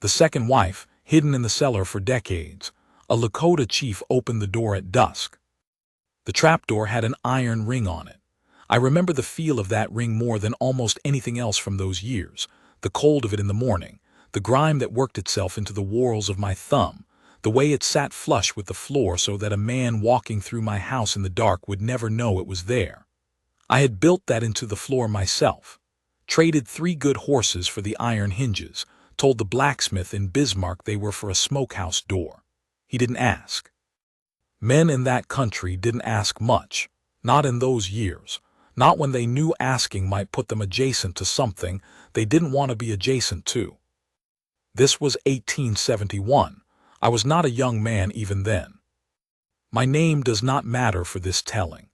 The second wife, hidden in the cellar for decades, a Lakota chief opened the door at dusk. The trapdoor had an iron ring on it. I remember the feel of that ring more than almost anything else from those years, the cold of it in the morning, the grime that worked itself into the whorls of my thumb, the way it sat flush with the floor so that a man walking through my house in the dark would never know it was there. I had built that into the floor myself, traded 3 good horses for the iron hinges, told the blacksmith in Bismarck they were for a smokehouse door. He didn't ask. Men in that country didn't ask much, not in those years, not when they knew asking might put them adjacent to something they didn't want to be adjacent to. This was 1871. I was not a young man even then. My name does not matter for this telling.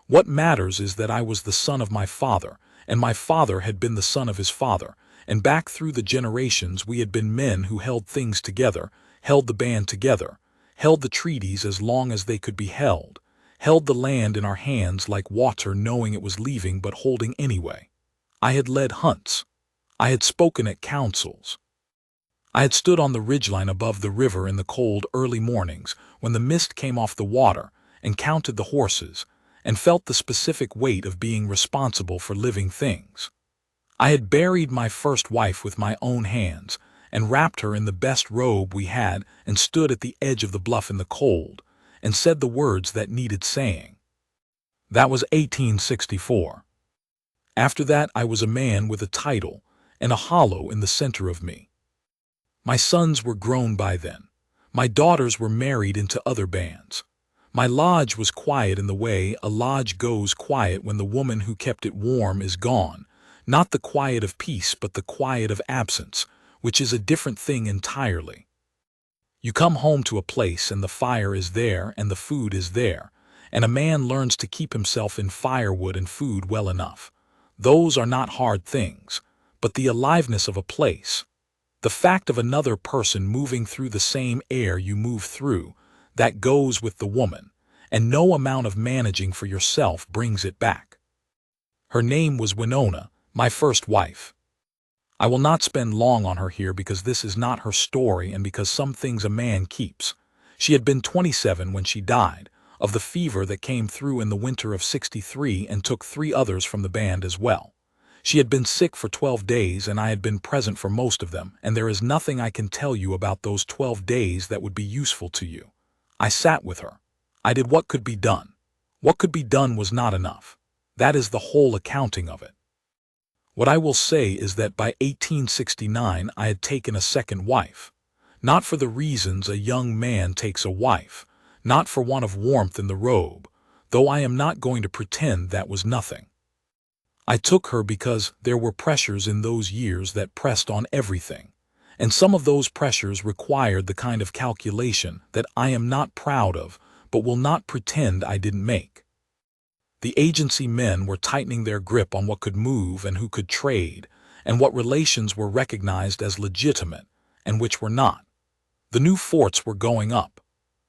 What matters is that I was the son of my father, and my father had been the son of his father, and back through the generations we had been men who held things together, held the band together, held the treaties as long as they could be held the land in our hands like water knowing it was leaving but holding anyway. I had led hunts. I had spoken at councils. I had stood on the ridgeline above the river in the cold early mornings when the mist came off the water and counted the horses and felt the specific weight of being responsible for living things. I had buried my first wife with my own hands and wrapped her in the best robe we had and stood at the edge of the bluff in the cold and said the words that needed saying. That was 1864. After that I was a man with a title and a hollow in the center of me. My sons were grown by then. My daughters were married into other bands. My lodge was quiet in the way a lodge goes quiet when the woman who kept it warm is gone, not the quiet of peace but the quiet of absence, which is a different thing entirely. You come home to a place and the fire is there and the food is there, and a man learns to keep himself in firewood and food well enough. Those are not hard things, but the aliveness of a place, the fact of another person moving through the same air you move through, that goes with the woman, and no amount of managing for yourself brings it back. Her name was Winona, my first wife. I will not spend long on her here because this is not her story and because some things a man keeps. She had been 27 when she died, of the fever that came through in the winter of '63 and took 3 others from the band as well. She had been sick for 12 days and I had been present for most of them, and there is nothing I can tell you about those 12 days that would be useful to you. I sat with her. I did what could be done. What could be done was not enough. That is the whole accounting of it. What I will say is that by 1869 I had taken a second wife. Not for the reasons a young man takes a wife, not for want of warmth in the robe, though I am not going to pretend that was nothing. I took her because there were pressures in those years that pressed on everything, and some of those pressures required the kind of calculation that I am not proud of, but will not pretend I didn't make. The agency men were tightening their grip on what could move and who could trade, and what relations were recognized as legitimate and which were not. The new forts were going up.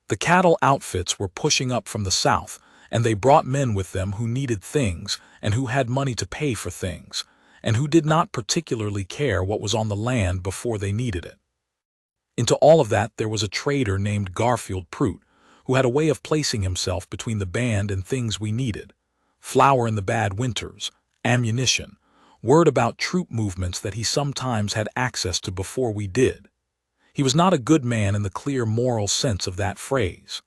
The cattle outfits were pushing up from the south, and they brought men with them who needed things and who had money to pay for things, and who did not particularly care what was on the land before they needed it. Into all of that there was a trader named Garfield Prout, who had a way of placing himself between the band and things we needed. Flour in the bad winters, ammunition, word about troop movements that he sometimes had access to before we did. He was not a good man in the clear moral sense of that phrase.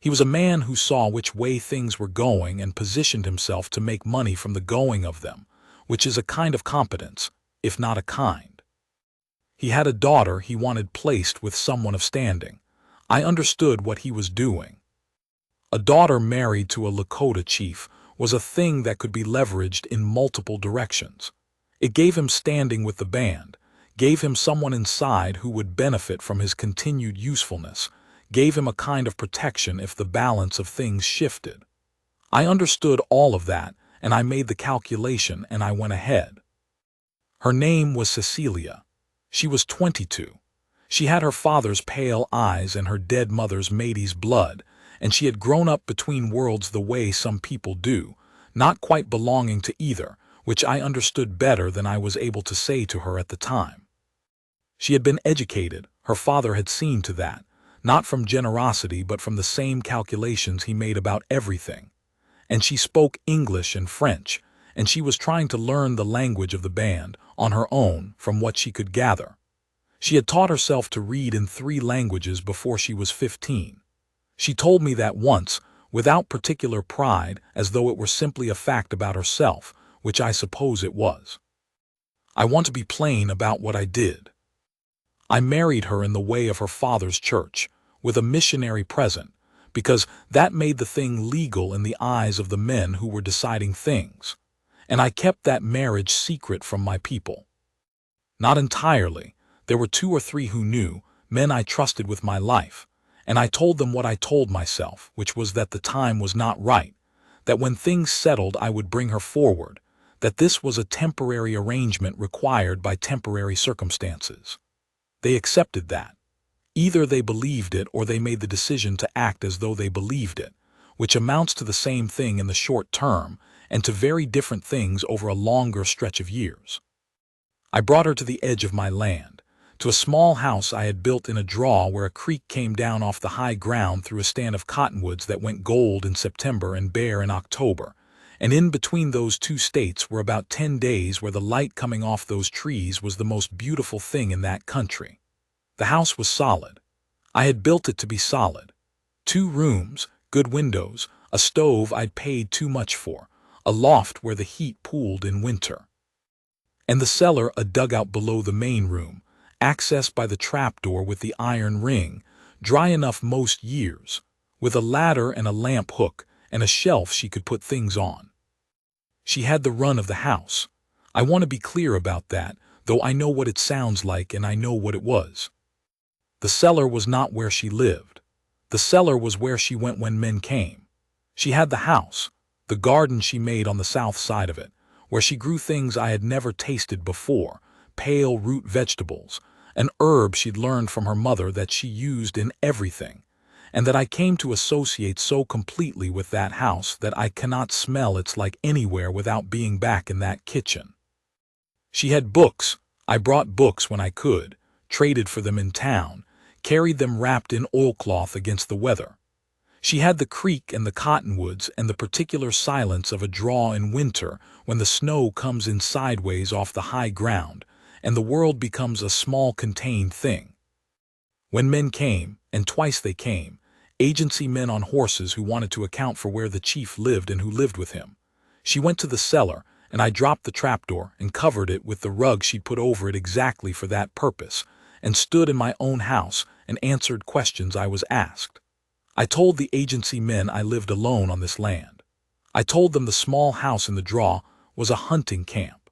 He was a man who saw which way things were going and positioned himself to make money from the going of them, which is a kind of competence, if not a kind. He had a daughter he wanted placed with someone of standing. I understood what he was doing. A daughter married to a Lakota chief was a thing that could be leveraged in multiple directions. It gave him standing with the band, gave him someone inside who would benefit from his continued usefulness, gave him a kind of protection if the balance of things shifted. I understood all of that, and I made the calculation and I went ahead. Her name was Cecilia. She was 22. She had her father's pale eyes and her dead mother's Matey's blood, and she had grown up between worlds the way some people do, not quite belonging to either, which I understood better than I was able to say to her at the time. She had been educated, her father had seen to that, not from generosity but from the same calculations he made about everything. And she spoke English and French, and she was trying to learn the language of the band, on her own, from what she could gather. She had taught herself to read in 3 languages before she was 15. She told me that once, without particular pride, as though it were simply a fact about herself, which I suppose it was. I want to be plain about what I did. I married her in the way of her father's church, with a missionary present, because that made the thing legal in the eyes of the men who were deciding things, and I kept that marriage secret from my people. Not entirely. There were 2 or 3 who knew, men I trusted with my life, and I told them what I told myself, which was that the time was not right, that when things settled I would bring her forward, that this was a temporary arrangement required by temporary circumstances. They accepted that. Either they believed it or they made the decision to act as though they believed it, which amounts to the same thing in the short term and to very different things over a longer stretch of years. I brought her to the edge of my land, to a small house I had built in a draw where a creek came down off the high ground through a stand of cottonwoods that went gold in September and bare in October, and in between those 2 states were about 10 days where the light coming off those trees was the most beautiful thing in that country. The house was solid. I had built it to be solid. 2 rooms, good windows, a stove I'd paid too much for, a loft where the heat pooled in winter. And the cellar a dugout below the main room, accessed by the trapdoor with the iron ring, dry enough most years, with a ladder and a lamp hook and a shelf she could put things on. She had the run of the house. I want to be clear about that, though I know what it sounds like and I know what it was. The cellar was not where she lived. The cellar was where she went when men came. She had the house, the garden she made on the south side of it, where she grew things I had never tasted before, pale root vegetables, an herb she'd learned from her mother that she used in everything, and that I came to associate so completely with that house that I cannot smell its like anywhere without being back in that kitchen. She had books. I brought books when I could, traded for them in town, carried them wrapped in oilcloth against the weather. She had the creek and the cottonwoods and the particular silence of a draw in winter when the snow comes in sideways off the high ground and the world becomes a small contained thing. When men came, and twice they came, agency men on horses who wanted to account for where the chief lived and who lived with him, she went to the cellar and I dropped the trapdoor and covered it with the rug she'd put over it exactly for that purpose, and stood in my own house and answered questions I was asked. I told the agency men I lived alone on this land. I told them the small house in the draw was a hunting camp.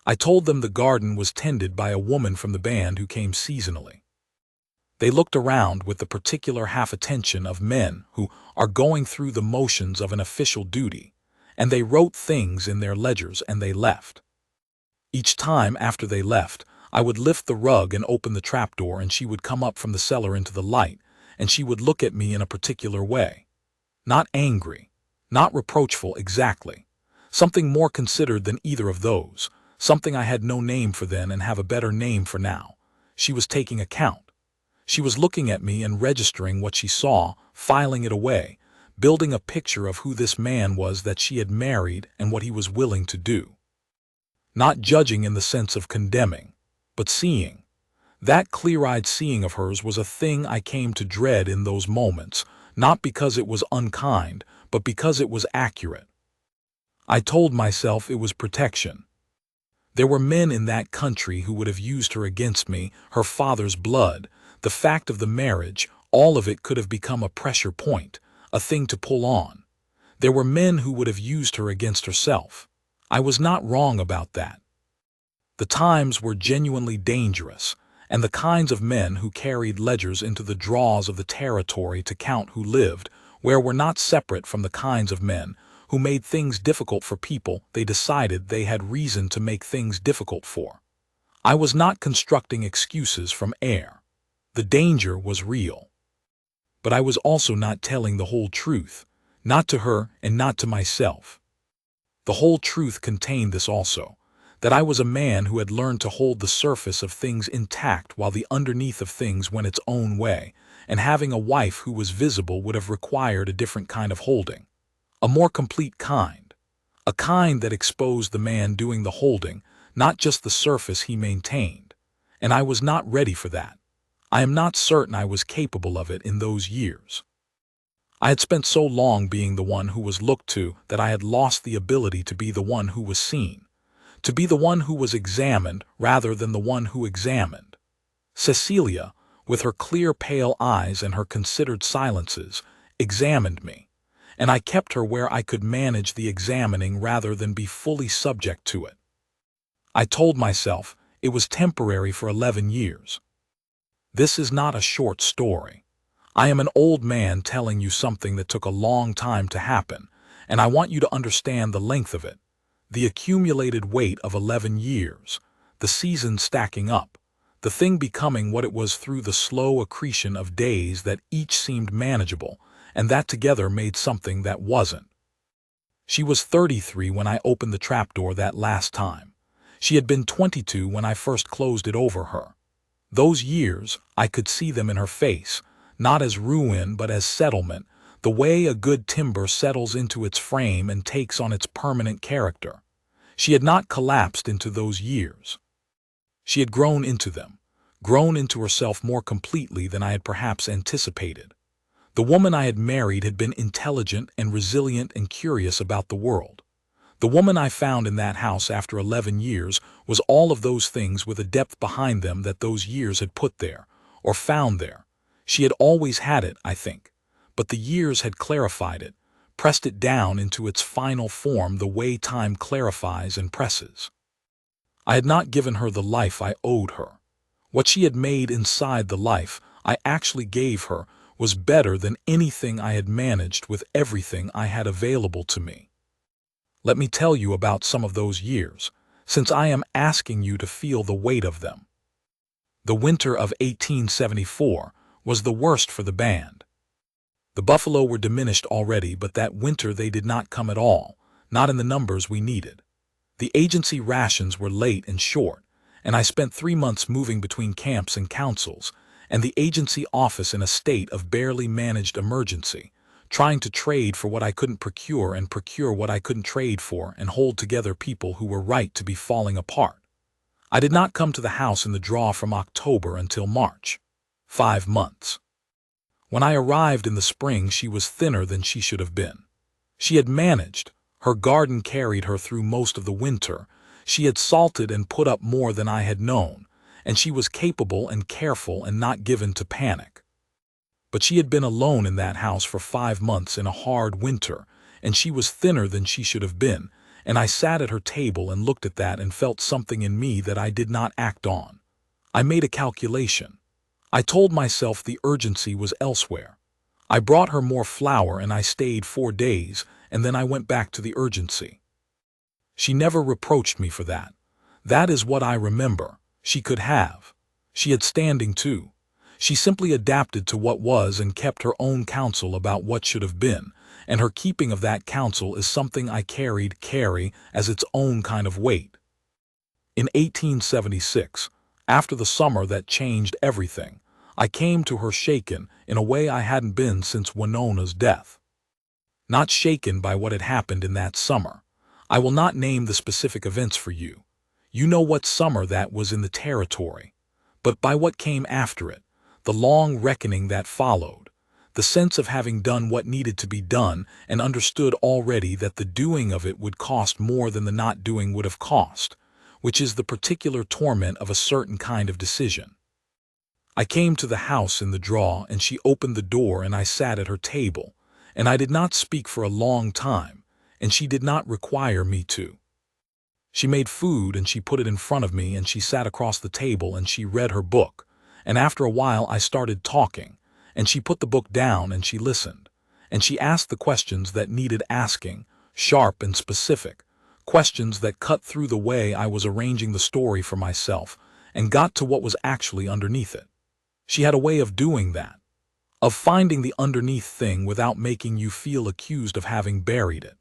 I told them the garden was tended by a woman from the band who came seasonally. They looked around with the particular half-attention of men who are going through the motions of an official duty, and they wrote things in their ledgers and they left. Each time after they left, I would lift the rug and open the trapdoor and she would come up from the cellar into the light, and she would look at me in a particular way. Not angry, not reproachful exactly. Something more considered than either of those, something I had no name for then and have a better name for now. She was taking account. She was looking at me and registering what she saw, filing it away, building a picture of who this man was that she had married and what he was willing to do. Not judging in the sense of condemning, but seeing. That clear-eyed seeing of hers was a thing I came to dread in those moments, not because it was unkind, but because it was accurate. I told myself it was protection. There were men in that country who would have used her against me, her father's blood, the fact of the marriage, all of it could have become a pressure point, a thing to pull on. There were men who would have used her against herself. I was not wrong about that. The times were genuinely dangerous, and the kinds of men who carried ledgers into the draws of the territory to count who lived where were not separate from the kinds of men who made things difficult for people they decided they had reason to make things difficult for. I was not constructing excuses from air. The danger was real. But I was also not telling the whole truth, not to her and not to myself. The whole truth contained this also, that I was a man who had learned to hold the surface of things intact while the underneath of things went its own way, and having a wife who was visible would have required a different kind of holding, a more complete kind, a kind that exposed the man doing the holding, not just the surface he maintained, and I was not ready for that. I am not certain I was capable of it in those years. I had spent so long being the one who was looked to that I had lost the ability to be the one who was seen, to be the one who was examined rather than the one who examined. Cecilia, with her clear pale eyes and her considered silences, examined me, and I kept her where I could manage the examining rather than be fully subject to it. I told myself it was temporary for 11 years. This is not a short story. I am an old man telling you something that took a long time to happen, and I want you to understand the length of it, the accumulated weight of 11 years, the seasons stacking up, the thing becoming what it was through the slow accretion of days that each seemed manageable, and that together made something that wasn't. She was 33 when I opened the trapdoor that last time. She had been 22 when I first closed it over her. Those years, I could see them in her face, not as ruin but as settlement, the way a good timber settles into its frame and takes on its permanent character. She had not collapsed into those years. She had grown into them, grown into herself more completely than I had perhaps anticipated. The woman I had married had been intelligent and resilient and curious about the world. The woman I found in that house after 11 years was all of those things with a depth behind them that those years had put there, or found there. She had always had it, I think, but the years had clarified it, pressed it down into its final form the way time clarifies and presses. I had not given her the life I owed her. What she had made inside the life I actually gave her was better than anything I had managed with everything I had available to me. Let me tell you about some of those years, since I am asking you to feel the weight of them. The winter of 1874 was the worst for the band. The buffalo were diminished already, but that winter they did not come at all, not in the numbers we needed. The agency rations were late and short, and I spent 3 months moving between camps and councils, and the agency office in a state of barely managed emergency, trying to trade for what I couldn't procure and procure what I couldn't trade for and hold together people who were right to be falling apart. I did not come to the house in the draw from October until March. 5 months. When I arrived in the spring, she was thinner than she should have been. She had managed. Her garden carried her through most of the winter. She had salted and put up more than I had known, and she was capable and careful and not given to panic. But she had been alone in that house for 5 months in a hard winter, and she was thinner than she should have been, and I sat at her table and looked at that and felt something in me that I did not act on. I made a calculation. I told myself the urgency was elsewhere. I brought her more flour and I stayed 4 days, and then I went back to the urgency. She never reproached me for that. That is what I remember. She could have. She had standing too. She simply adapted to what was and kept her own counsel about what should have been, and her keeping of that counsel is something I carry as its own kind of weight. In 1876, after the summer that changed everything, I came to her shaken in a way I hadn't been since Winona's death. Not shaken by what had happened in that summer. I will not name the specific events for you. You know what summer that was in the territory. But by what came after it, the long reckoning that followed, the sense of having done what needed to be done and understood already that the doing of it would cost more than the not doing would have cost, which is the particular torment of a certain kind of decision. I came to the house in the draw, and she opened the door and I sat at her table, and I did not speak for a long time, and she did not require me to. She made food and she put it in front of me, and she sat across the table and she read her book, and after a while I started talking, and she put the book down and she listened, and she asked the questions that needed asking, sharp and specific, questions that cut through the way I was arranging the story for myself and got to what was actually underneath it. She had a way of doing that, of finding the underneath thing without making you feel accused of having buried it.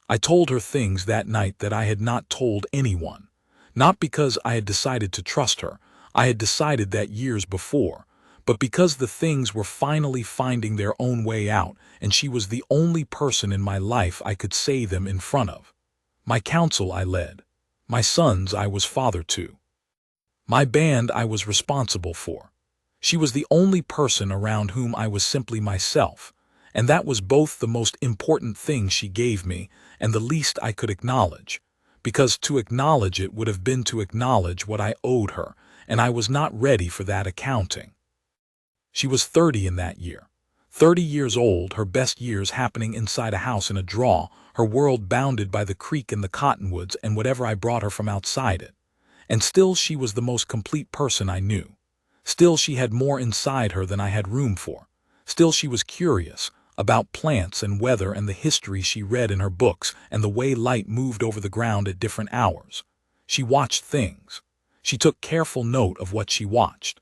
I told her things that night that I had not told anyone, Not because I had decided to trust her, I had decided that years before, but because the things were finally finding their own way out, and she was the only person in my life I could say them in front of. My council I led. My sons I was father to. My band I was responsible for. She was the only person around whom I was simply myself, and that was both the most important thing she gave me and the least I could acknowledge, because to acknowledge it would have been to acknowledge what I owed her, and I was not ready for that accounting. She was 30 in that year. 30 years old, her best years happening inside a house in a draw, her world bounded by the creek and the cottonwoods and whatever I brought her from outside it. And still she was the most complete person I knew. Still she had more inside her than I had room for. Still she was curious about plants and weather and the history she read in her books and the way light moved over the ground at different hours. She watched things. She took careful note of what she watched.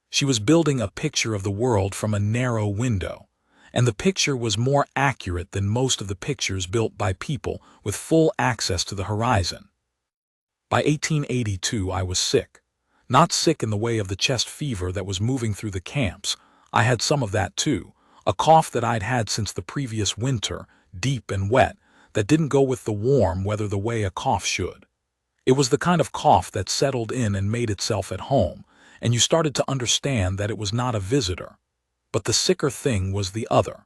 She was building a picture of the world from a narrow window, and the picture was more accurate than most of the pictures built by people with full access to the horizon. By 1882 I was sick. Not sick in the way of the chest fever that was moving through the camps. I had some of that too, a cough that I'd had since the previous winter, deep and wet, that didn't go with the warm weather the way a cough should. It was the kind of cough that settled in and made itself at home, and you started to understand that it was not a visitor. But the sicker thing was the other.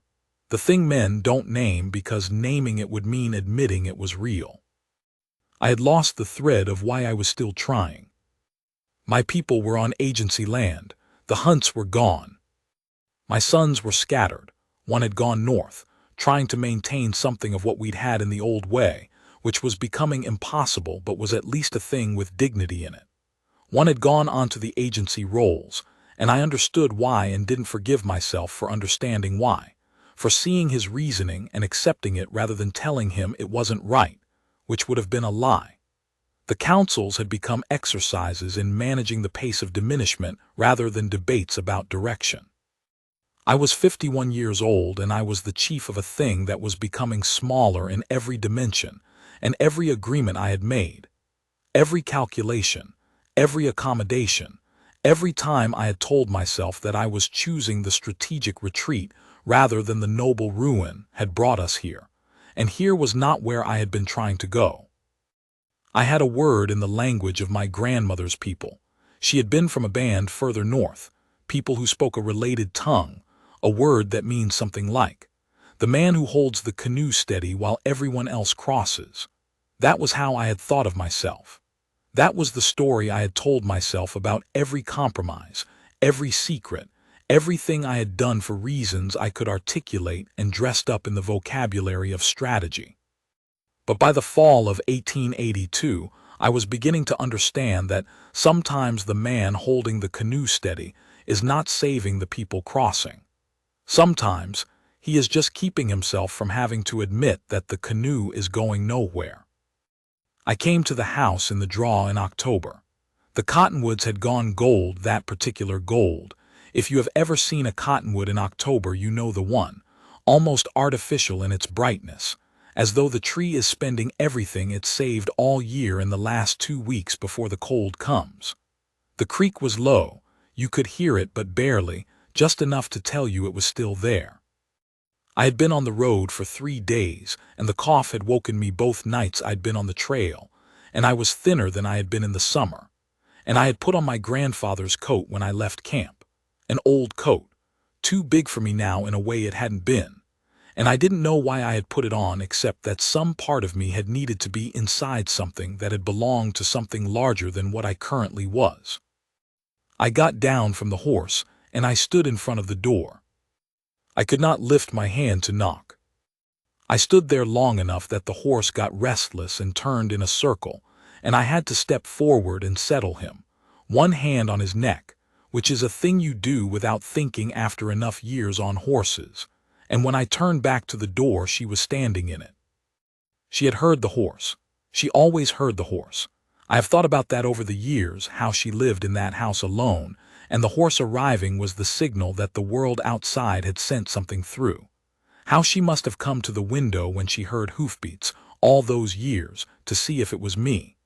The thing men don't name because naming it would mean admitting it was real. I had lost the thread of why I was still trying. My people were on agency land. The hunts were gone. My sons were scattered. One had gone north, trying to maintain something of what we'd had in the old way, which was becoming impossible but was at least a thing with dignity in it. One had gone onto the agency rolls, and I understood why and didn't forgive myself for understanding why, for seeing his reasoning and accepting it rather than telling him it wasn't right, which would have been a lie. The councils had become exercises in managing the pace of diminishment rather than debates about direction. I was 51 years old, and I was the chief of a thing that was becoming smaller in every dimension, and every agreement I had made, every calculation, every accommodation, every time I had told myself that I was choosing the strategic retreat rather than the noble ruin, had brought us here, and here was not where I had been trying to go. I had a word in the language of my grandmother's people. She had been from a band further north, people who spoke a related tongue, a word that means something like, the man who holds the canoe steady while everyone else crosses. That was how I had thought of myself. That was the story I had told myself about every compromise, every secret, everything I had done for reasons I could articulate and dressed up in the vocabulary of strategy. But by the fall of 1882, I was beginning to understand that sometimes the man holding the canoe steady is not saving the people crossing. Sometimes he is just keeping himself from having to admit that the canoe is going nowhere. I came to the house in the draw in October. The cottonwoods had gone gold, that particular gold. If you have ever seen a cottonwood in October, you know the one, almost artificial in its brightness, as though the tree is spending everything it saved all year in the last 2 weeks before the cold comes. The creek was low. You could hear it but barely, just enough to tell you it was still there. I had been on the road for 3 days, and the cough had woken me both nights I'd been on the trail, and I was thinner than I had been in the summer, and I had put on my grandfather's coat when I left camp, an old coat, too big for me now in a way it hadn't been, and I didn't know why I had put it on except that some part of me had needed to be inside something that had belonged to something larger than what I currently was. I got down from the horse, and I stood in front of the door. I could not lift my hand to knock. I stood there long enough that the horse got restless and turned in a circle, and I had to step forward and settle him, one hand on his neck, which is a thing you do without thinking after enough years on horses, and when I turned back to the door she was standing in it. She had heard the horse. She always heard the horse. I have thought about that over the years, how she lived in that house alone, and the horse arriving was the signal that the world outside had sent something through. How she must have come to the window when she heard hoofbeats all those years to see if it was me.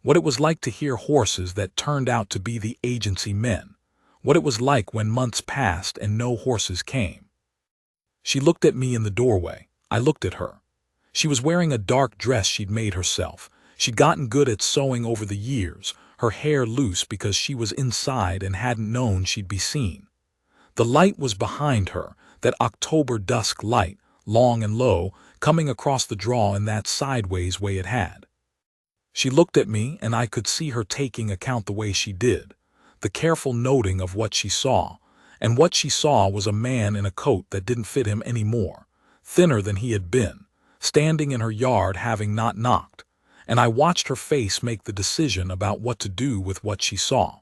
what it was like to hear horses that turned out to be the agency men, what it was like when months passed and no horses came. She looked at me in the doorway. I looked at her. She was wearing a dark dress she'd made herself. She'd gotten good at sewing over the years, her hair loose because she was inside and hadn't known she'd be seen. The light was behind her, that October dusk light, long and low, coming across the draw in that sideways way it had. She looked at me, and I could see her taking account the way she did, the careful noting of what she saw, and what she saw was a man in a coat that didn't fit him any more, thinner than he had been, standing in her yard having not knocked, and I watched her face make the decision about what to do with what she saw.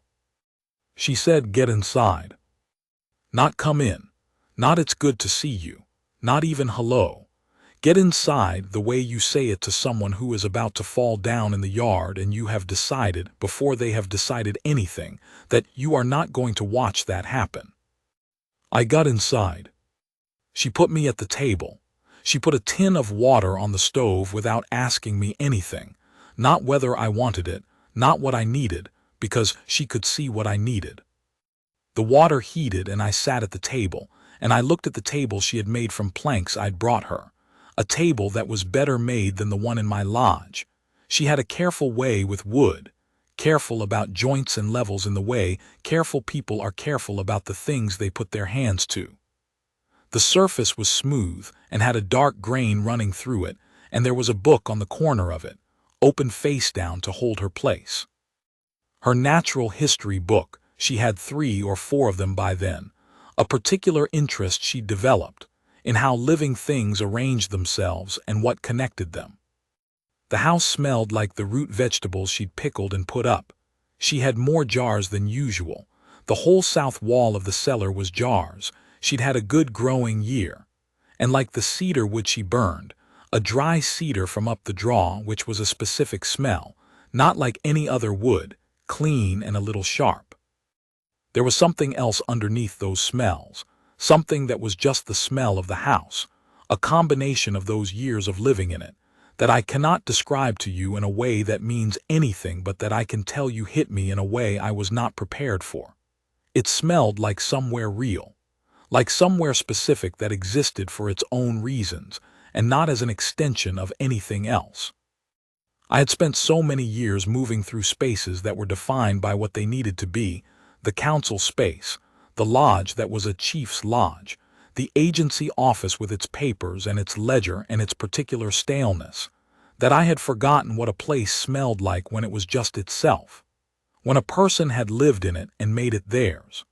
She said, "Get inside." Not "come in," not "it's good to see you," not even "hello." Get inside the way you say it to someone who is about to fall down in the yard and you have decided, before they have decided anything, that you are not going to watch that happen. I got inside. She put me at the table. She put a tin of water on the stove without asking me anything, not whether I wanted it, not what I needed, because she could see what I needed. The water heated and I sat at the table, and I looked at the table she had made from planks I'd brought her, a table that was better made than the one in my lodge. She had a careful way with wood, careful about joints and levels in the way careful people are careful about the things they put their hands to. The surface was smooth and had a dark grain running through it, and there was a book on the corner of it, open face down to hold her place. Her natural history book, she had 3 or 4 of them by then, a particular interest she'd developed in how living things arranged themselves and what connected them. The house smelled like the root vegetables she'd pickled and put up. She had more jars than usual. The whole south wall of the cellar was jars. She'd had a good growing year. And like the cedar wood she burned, a dry cedar from up the draw, which was a specific smell, not like any other wood, clean and a little sharp. There was something else underneath those smells, something that was just the smell of the house, a combination of those years of living in it, that I cannot describe to you in a way that means anything but that I can tell you hit me in a way I was not prepared for. It smelled like somewhere real, like somewhere specific that existed for its own reasons and not as an extension of anything else. I had spent so many years moving through spaces that were defined by what they needed to be, the council space, the lodge that was a chief's lodge, the agency office with its papers and its ledger and its particular staleness, that I had forgotten what a place smelled like when it was just itself, when a person had lived in it and made it theirs.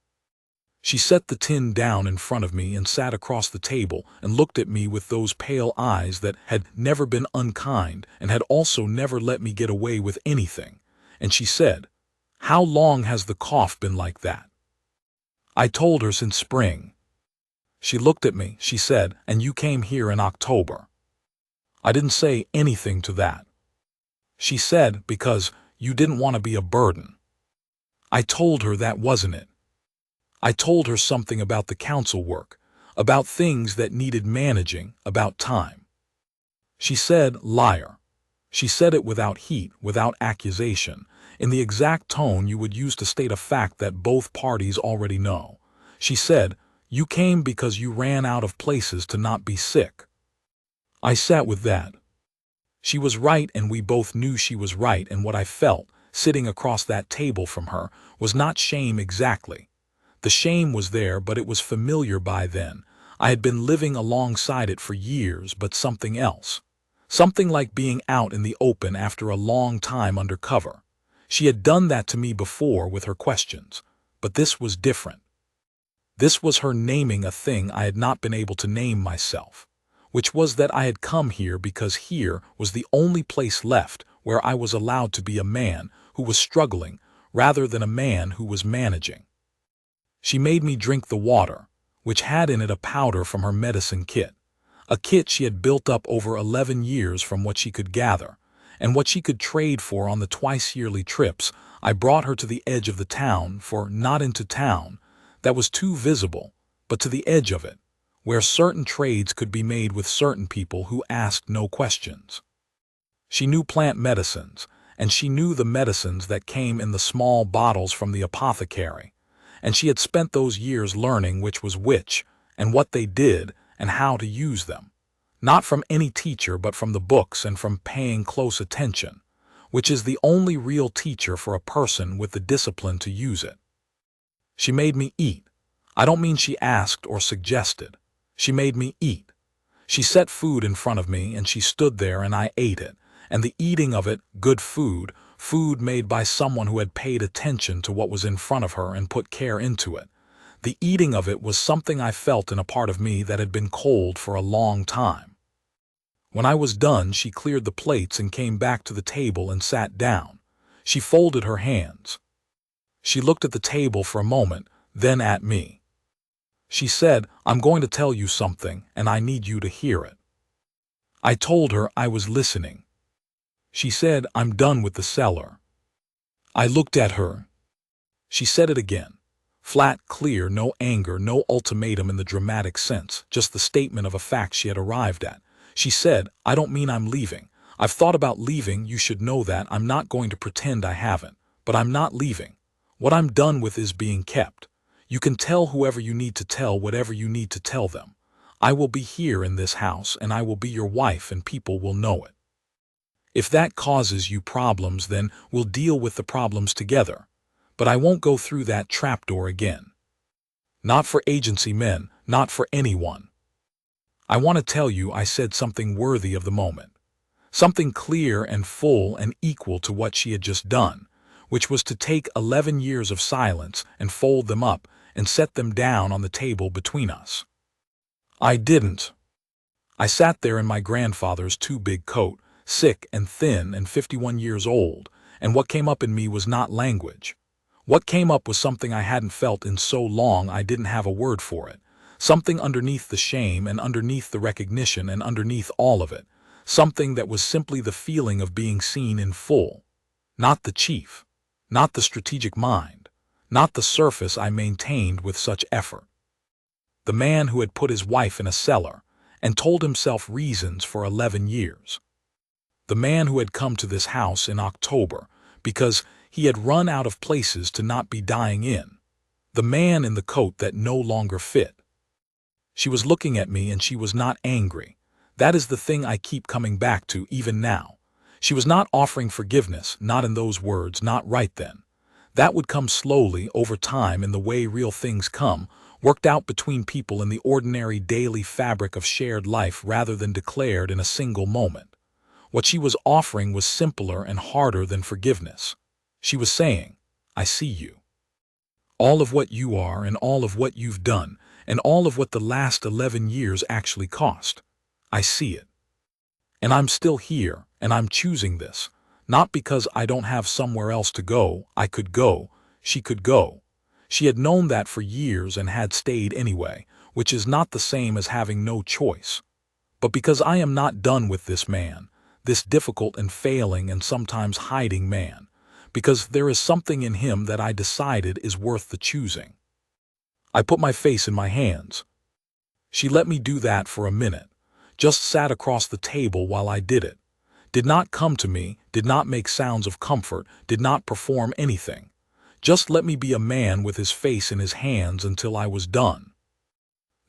She set the tin down in front of me and sat across the table and looked at me with those pale eyes that had never been unkind and had also never let me get away with anything, and she said, "How long has the cough been like that?" I told her since spring. She looked at me, she said, "And you came here in October." I didn't say anything to that. She said, "Because you didn't want to be a burden." I told her that wasn't it. I told her something about the council work, about things that needed managing, about time. She said, "Liar." She said it without heat, without accusation, in the exact tone you would use to state a fact that both parties already know. She said, "You came because you ran out of places to not be sick." I sat with that. She was right, and we both knew she was right, and what I felt, sitting across that table from her, was not shame exactly. The shame was there, but it was familiar by then. I had been living alongside it for years, but something else. Something like being out in the open after a long time under cover. She had done that to me before with her questions, but this was different. This was her naming a thing I had not been able to name myself, which was that I had come here because here was the only place left where I was allowed to be a man who was struggling rather than a man who was managing. She made me drink the water, which had in it a powder from her medicine kit, a kit she had built up over 11 years from what she could gather, and what she could trade for on the twice-yearly trips I brought her to the edge of the town, for not into town, that was too visible, but to the edge of it, where certain trades could be made with certain people who asked no questions. She knew plant medicines, and she knew the medicines that came in the small bottles from the apothecary, and she had spent those years learning which was which, and what they did, and how to use them. Not from any teacher but from the books and from paying close attention, which is the only real teacher for a person with the discipline to use it. She made me eat. I don't mean she asked or suggested. She made me eat. She set food in front of me and she stood there and I ate it, and the eating of it, good food, food made by someone who had paid attention to what was in front of her and put care into it. The eating of it was something I felt in a part of me that had been cold for a long time. When I was done, she cleared the plates and came back to the table and sat down. She folded her hands. She looked at the table for a moment, then at me. She said, "I'm going to tell you something, and I need you to hear it." I told her I was listening. She said, "I'm done with the cellar." I looked at her. She said it again. Flat, clear, no anger, no ultimatum in the dramatic sense, just the statement of a fact she had arrived at. She said, "I don't mean I'm leaving. I've thought about leaving, you should know that. I'm not going to pretend I haven't. But I'm not leaving. What I'm done with is being kept. You can tell whoever you need to tell whatever you need to tell them. I will be here in this house, and I will be your wife, and people will know it. If that causes you problems, then we'll deal with the problems together. But I won't go through that trapdoor again. Not for agency men, not for anyone. I want to tell you I said something worthy of the moment. Something clear and full and equal to what she had just done, which was to take 11 years of silence and fold them up and set them down on the table between us. I didn't. I sat there in my grandfather's too-big coat, sick and thin and 51 years old, and what came up in me was not language. What came up was something I hadn't felt in so long I didn't have a word for it. Something underneath the shame and underneath the recognition and underneath all of it. Something that was simply the feeling of being seen in full. Not the chief. Not the strategic mind. Not the surface I maintained with such effort. The man who had put his wife in a cellar and told himself reasons for 11 years. The man who had come to this house in October because he had run out of places to not be dying in. The man in the coat that no longer fit. She was looking at me and she was not angry. That is the thing I keep coming back to even now. She was not offering forgiveness, not in those words, not right then. That would come slowly, over time, in the way real things come, worked out between people in the ordinary daily fabric of shared life rather than declared in a single moment. What she was offering was simpler and harder than forgiveness. She was saying, "I see you. All of what you are and all of what you've done and all of what the last 11 years actually cost. I see it. And I'm still here, and I'm choosing this, not because I don't have somewhere else to go. I could go. She could go. She had known that for years and had stayed anyway, which is not the same as having no choice. But because I am not done with this man, this difficult and failing and sometimes hiding man, because there is something in him that I decided is worth the choosing. I put my face in my hands. She let me do that for a minute, just sat across the table while I did it, did not come to me, did not make sounds of comfort, did not perform anything. Just let me be a man with his face in his hands until I was done.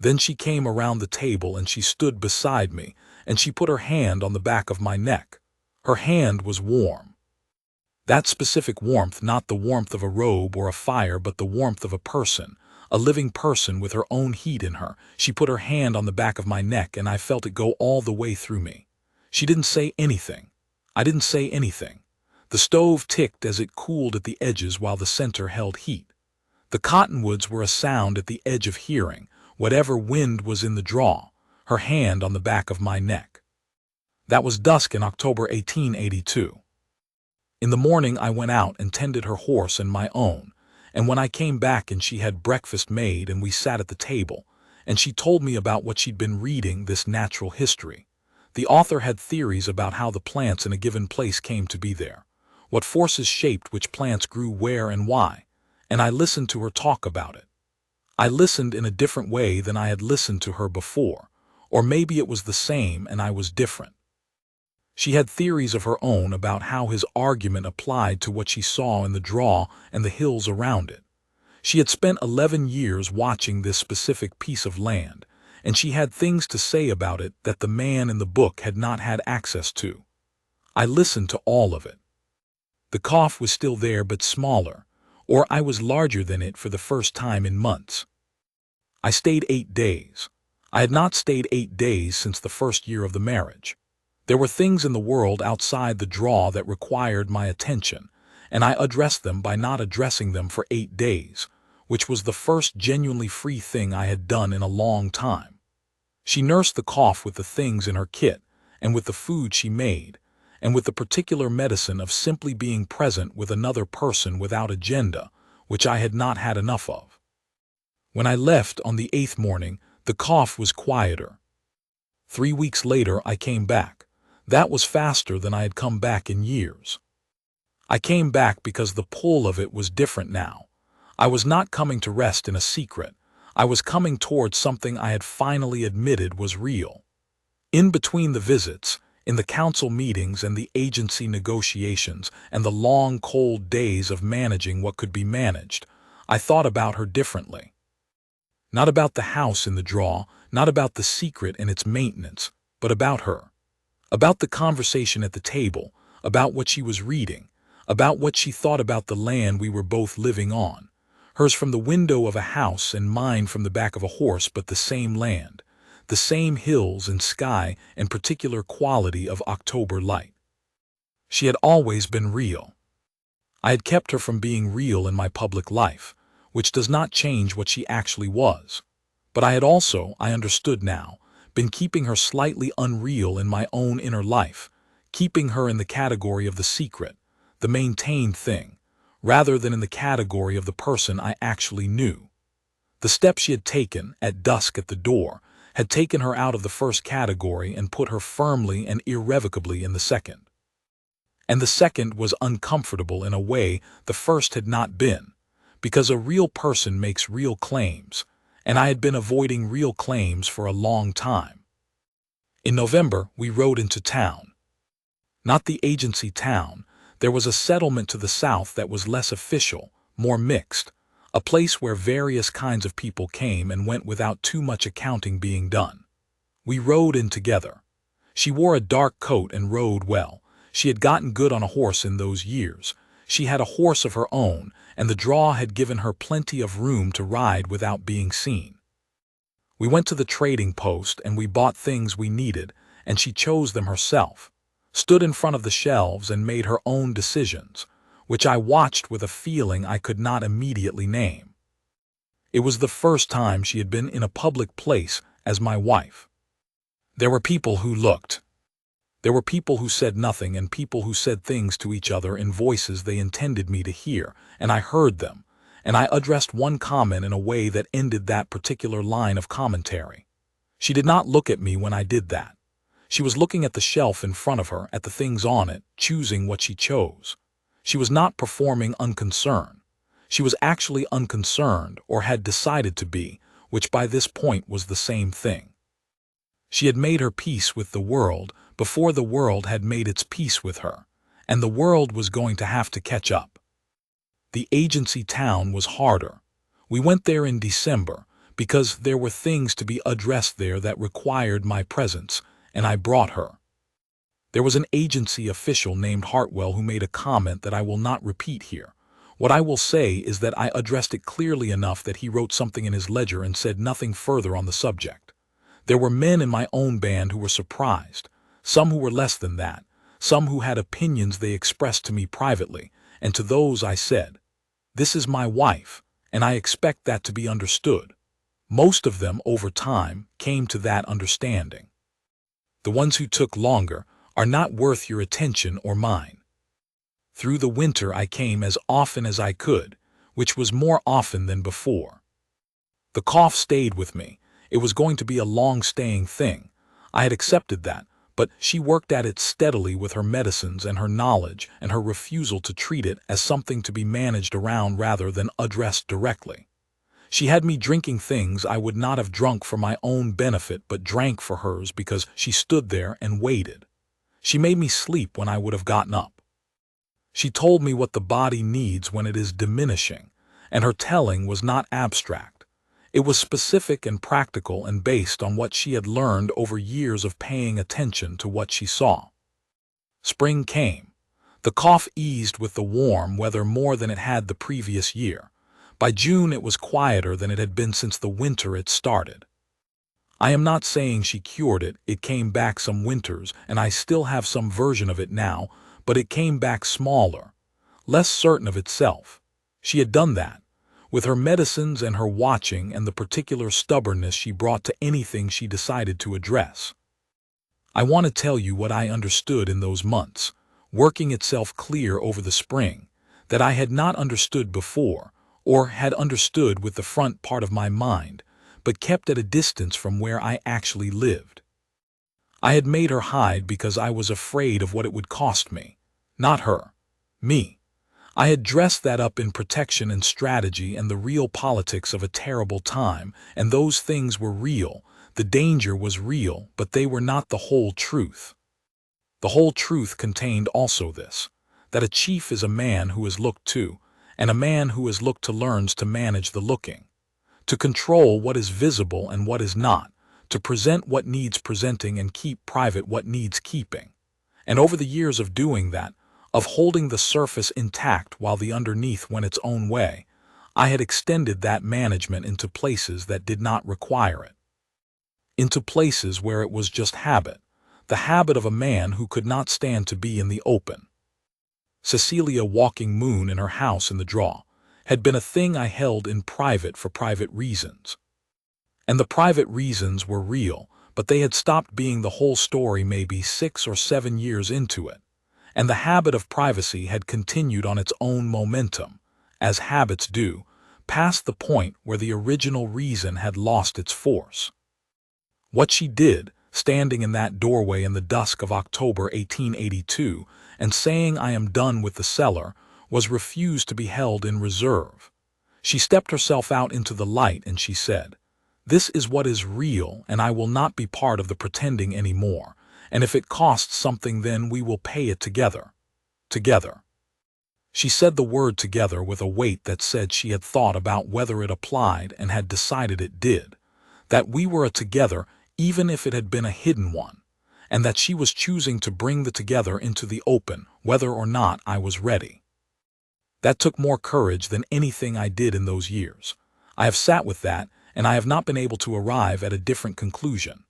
Then she came around the table and she stood beside me, and she put her hand on the back of my neck. Her hand was warm. That specific warmth, not the warmth of a robe or a fire, but the warmth of a person, a living person with her own heat in her. She put her hand on the back of my neck and I felt it go all the way through me. She didn't say anything. I didn't say anything. The stove ticked as it cooled at the edges while the center held heat. The cottonwoods were a sound at the edge of hearing, whatever wind was in the draw, her hand on the back of my neck. That was dusk in October 1882. In the morning I went out and tended her horse and my own, and when I came back and she had breakfast made and we sat at the table, and she told me about what she'd been reading, this natural history. The author had theories about how the plants in a given place came to be there, what forces shaped which plants grew where and why, and I listened to her talk about it. I listened in a different way than I had listened to her before, or maybe it was the same and I was different. She had theories of her own about how his argument applied to what she saw in the draw and the hills around it. She had spent 11 years watching this specific piece of land, and she had things to say about it that the man in the book had not had access to. I listened to all of it. The cough was still there but smaller, or I was larger than it for the first time in months. I stayed 8 days. I had not stayed 8 days since the first year of the marriage. There were things in the world outside the draw that required my attention, and I addressed them by not addressing them for 8 days, which was the first genuinely free thing I had done in a long time. She nursed the cough with the things in her kit, and with the food she made, and with the particular medicine of simply being present with another person without agenda, which I had not had enough of. When I left on the 8th morning, the cough was quieter. 3 weeks later, I came back. That was faster than I had come back in years. I came back because the pull of it was different now. I was not coming to rest in a secret. I was coming towards something I had finally admitted was real. In between the visits, in the council meetings and the agency negotiations and the long, cold days of managing what could be managed, I thought about her differently. Not about the house in the draw, not about the secret and its maintenance, but about her. About the conversation at the table, about what she was reading, about what she thought about the land we were both living on. Hers from the window of a house and mine from the back of a horse, but the same land, the same hills and sky and particular quality of October light. She had always been real. I had kept her from being real in my public life, which does not change what she actually was. But I had also, I understood now, been keeping her slightly unreal in my own inner life, keeping her in the category of the secret, the maintained thing, rather than in the category of the person I actually knew. The step she had taken, at dusk at the door, had taken her out of the first category and put her firmly and irrevocably in the second. And the second was uncomfortable in a way the first had not been, because a real person makes real claims, and I had been avoiding real claims for a long time. In November, we rode into town. Not the agency town. There was a settlement to the south that was less official, more mixed, a place where various kinds of people came and went without too much accounting being done. We rode in together. She wore a dark coat and rode well. She had gotten good on a horse in those years. She had a horse of her own, and the draw had given her plenty of room to ride without being seen. We went to the trading post and we bought things we needed, and she chose them herself, stood in front of the shelves and made her own decisions, which I watched with a feeling I could not immediately name. It was the first time she had been in a public place as my wife. There were people who looked. There were people who said nothing and people who said things to each other in voices they intended me to hear, and I heard them, and I addressed one comment in a way that ended that particular line of commentary. She did not look at me when I did that. She was looking at the shelf in front of her, at the things on it, choosing what she chose. She was not performing unconcern. She was actually unconcerned, or had decided to be, which by this point was the same thing. She had made her peace with the world before the world had made its peace with her, and the world was going to have to catch up. The agency town was harder. We went there in December because there were things to be addressed there that required my presence, and I brought her. There was an agency official named Hartwell who made a comment that I will not repeat here. What I will say is that I addressed it clearly enough that he wrote something in his ledger and said nothing further on the subject. There were men in my own band who were surprised, some who were less than that, some who had opinions they expressed to me privately, and to those I said, "This is my wife, and I expect that to be understood." Most of them, over time, came to that understanding. The ones who took longer are not worth your attention or mine. Through the winter I came as often as I could, which was more often than before. The cough stayed with me. It was going to be a long-staying thing. I had accepted that, but she worked at it steadily with her medicines and her knowledge and her refusal to treat it as something to be managed around rather than addressed directly. She had me drinking things I would not have drunk for my own benefit but drank for hers because she stood there and waited. She made me sleep when I would have gotten up. She told me what the body needs when it is diminishing, and her telling was not abstract. It was specific and practical and based on what she had learned over years of paying attention to what she saw. Spring came. The cough eased with the warm weather more than it had the previous year. By June it was quieter than it had been since the winter it started. I am not saying she cured it. It came back some winters, and I still have some version of it now, but it came back smaller, less certain of itself. She had done that, with her medicines and her watching and the particular stubbornness she brought to anything she decided to address. I want to tell you what I understood in those months, working itself clear over the spring, that I had not understood before, or had understood with the front part of my mind, but kept at a distance from where I actually lived. I had made her hide because I was afraid of what it would cost me. Not her. Me. I had dressed that up in protection and strategy and the real politics of a terrible time, and those things were real. The danger was real, but they were not the whole truth. The whole truth contained also this, that a chief is a man who is looked to, and a man who is looked to learns to manage the looking, to control what is visible and what is not, to present what needs presenting and keep private what needs keeping. And over the years of doing that, of holding the surface intact while the underneath went its own way, I had extended that management into places that did not require it. Into places where it was just habit, the habit of a man who could not stand to be in the open. Cecilia walking moon in her house in the draw had been a thing I held in private for private reasons. And the private reasons were real, but they had stopped being the whole story maybe 6 or 7 years into it. And the habit of privacy had continued on its own momentum, as habits do, past the point where the original reason had lost its force. What she did, standing in that doorway in the dusk of October 1882, and saying I am done with the cellar, was refused to be held in reserve. She stepped herself out into the light and she said, "This is what is real, and I will not be part of the pretending any more, and if it costs something then we will pay it together. Together." She said the word together with a weight that said she had thought about whether it applied and had decided it did, that we were a together even if it had been a hidden one, and that she was choosing to bring the together into the open whether or not I was ready. That took more courage than anything I did in those years. I have sat with that, and I have not been able to arrive at a different conclusion.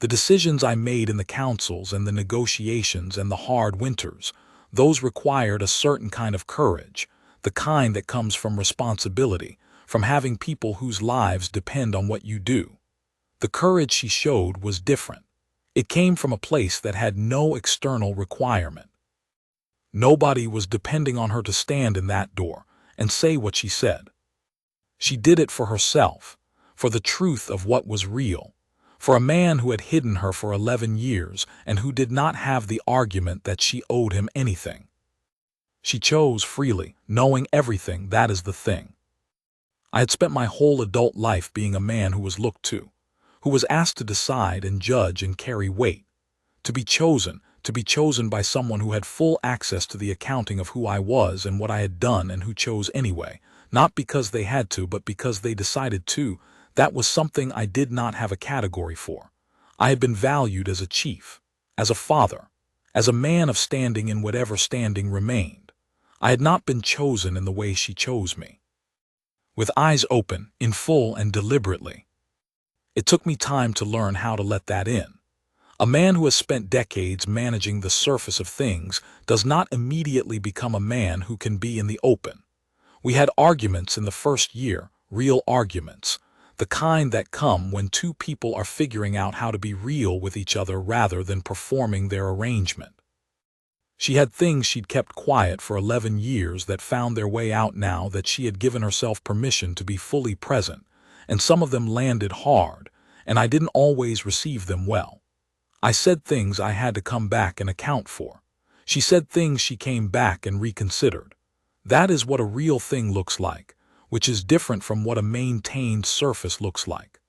The decisions I made in the councils and the negotiations and the hard winters, those required a certain kind of courage, the kind that comes from responsibility, from having people whose lives depend on what you do. The courage she showed was different. It came from a place that had no external requirement. Nobody was depending on her to stand in that door and say what she said. She did it for herself, for the truth of what was real, for a man who had hidden her for 11 years and who did not have the argument that she owed him anything. She chose freely, knowing everything, that is the thing. I had spent my whole adult life being a man who was looked to, who was asked to decide and judge and carry weight, to be chosen by someone who had full access to the accounting of who I was and what I had done and who chose anyway, not because they had to but because they decided to. That was something I did not have a category for. I had been valued as a chief, as a father, as a man of standing in whatever standing remained. I had not been chosen in the way she chose me. With eyes open, in full and deliberately. It took me time to learn how to let that in. A man who has spent decades managing the surface of things does not immediately become a man who can be in the open. We had arguments in the first year, real arguments, the kind that come when two people are figuring out how to be real with each other rather than performing their arrangement. She had things she'd kept quiet for 11 years that found their way out now that she had given herself permission to be fully present, and some of them landed hard, and I didn't always receive them well. I said things I had to come back and account for. She said things she came back and reconsidered. That is what a real thing looks like, which is different from what a maintained surface looks like.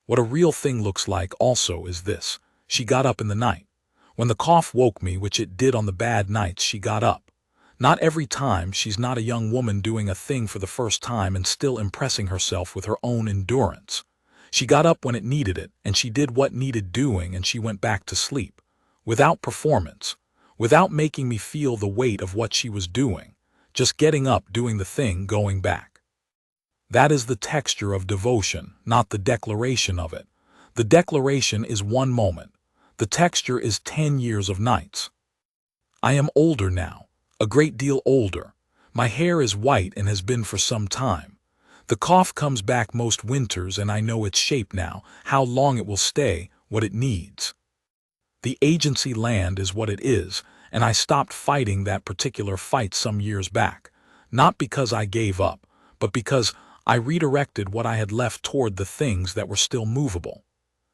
What a real thing looks like also is this: she got up in the night, When the cough woke me, which it did on the bad nights, she got up. Not every time, she's not a young woman doing a thing for the first time and still impressing herself with her own endurance. She got up when it needed it, and she did what needed doing, and she went back to sleep. Without performance, without making me feel the weight of what she was doing, just getting up, doing the thing, going back. That is the texture of devotion, not the declaration of it. The declaration is one moment. The texture is 10 years of nights. I am older now, a great deal older. My hair is white and has been for some time. The cough comes back most winters, and I know its shape now, how long it will stay, what it needs. The agency land is what it is, and I stopped fighting that particular fight some years back, not because I gave up, but because I redirected what I had left toward the things that were still movable.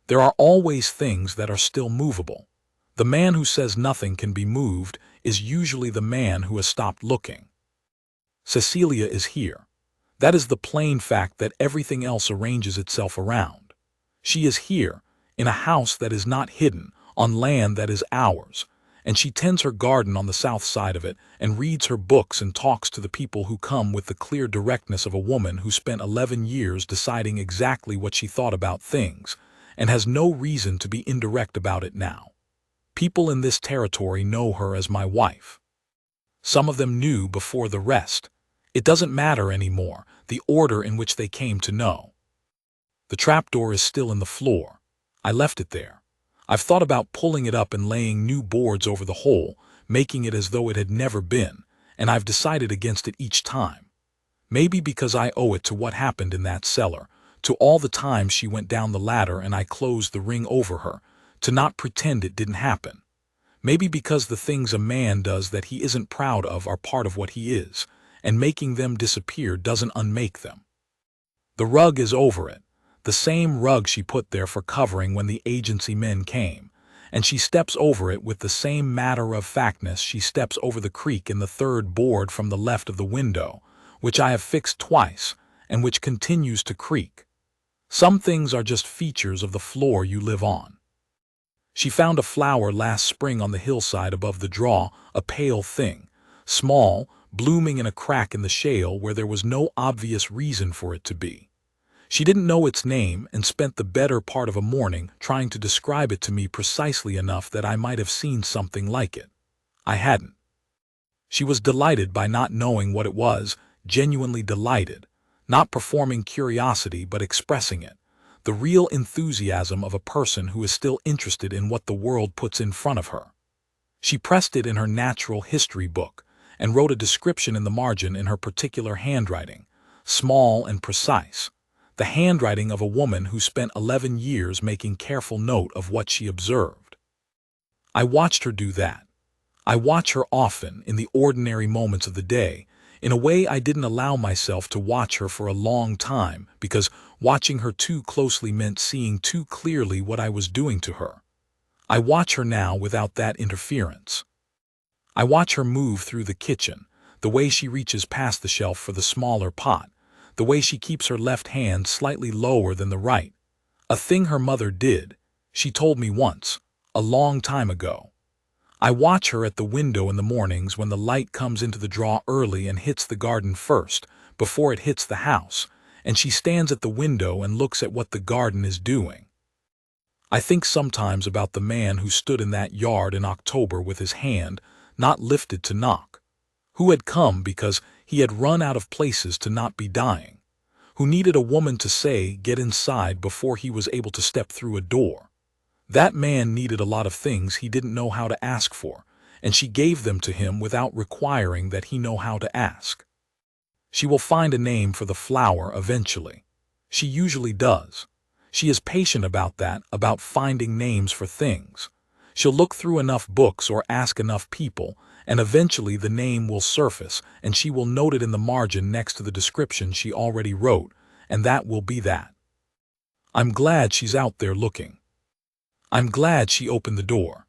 There are always things that are still movable. The man who says nothing can be moved is usually the man who has stopped looking. Cecilia is here. That is the plain fact that everything else arranges itself around. She is here, in a house that is not hidden, on land that is ours, and she tends her garden on the south side of it and reads her books and talks to the people who come with the clear directness of a woman who spent 11 years deciding exactly what she thought about things and has no reason to be indirect about it now. People in this territory know her as my wife. Some of them knew before the rest. It doesn't matter anymore, the order in which they came to know. The trapdoor is still in the floor. I left it there. I've thought about pulling it up and laying new boards over the hole, making it as though it had never been, and I've decided against it each time. Maybe because I owe it to what happened in that cellar, to all the times she went down the ladder and I closed the ring over her, to not pretend it didn't happen. Maybe because the things a man does that he isn't proud of are part of what he is, and making them disappear doesn't unmake them. The rug is over it, the same rug she put there for covering when the agency men came, and she steps over it with the same matter-of-factness she steps over the creak in the third board from the left of the window, which I have fixed twice, and which continues to creak. Some things are just features of the floor you live on. She found a flower last spring on the hillside above the draw, a pale thing, small, blooming in a crack in the shale where there was no obvious reason for it to be. She didn't know its name and spent the better part of a morning trying to describe it to me precisely enough that I might have seen something like it. I hadn't. She was delighted by not knowing what it was, genuinely delighted, not performing curiosity but expressing it, the real enthusiasm of a person who is still interested in what the world puts in front of her. She pressed it in her natural history book, and wrote a description in the margin in her particular handwriting, small and precise, the handwriting of a woman who spent 11 years making careful note of what she observed. I watched her do that. I watch her often in the ordinary moments of the day, in a way I didn't allow myself to watch her for a long time, because watching her too closely meant seeing too clearly what I was doing to her. I watch her now without that interference. I watch her move through the kitchen, the way she reaches past the shelf for the smaller pot, the way she keeps her left hand slightly lower than the right. A thing her mother did, she told me once, a long time ago. I watch her at the window in the mornings when the light comes into the draw early and hits the garden first, before it hits the house, and she stands at the window and looks at what the garden is doing. I think sometimes about the man who stood in that yard in October with his hand not lifted to knock, who had come because he had run out of places to not be dying, who needed a woman to say, "Get inside," before he was able to step through a door. That man needed a lot of things he didn't know how to ask for, and she gave them to him without requiring that he know how to ask. She will find a name for the flower eventually. She usually does. She is patient about that, about finding names for things. She'll look through enough books or ask enough people, and eventually the name will surface, and she will note it in the margin next to the description she already wrote, and that will be that. I'm glad she's out there looking. I'm glad she opened the door.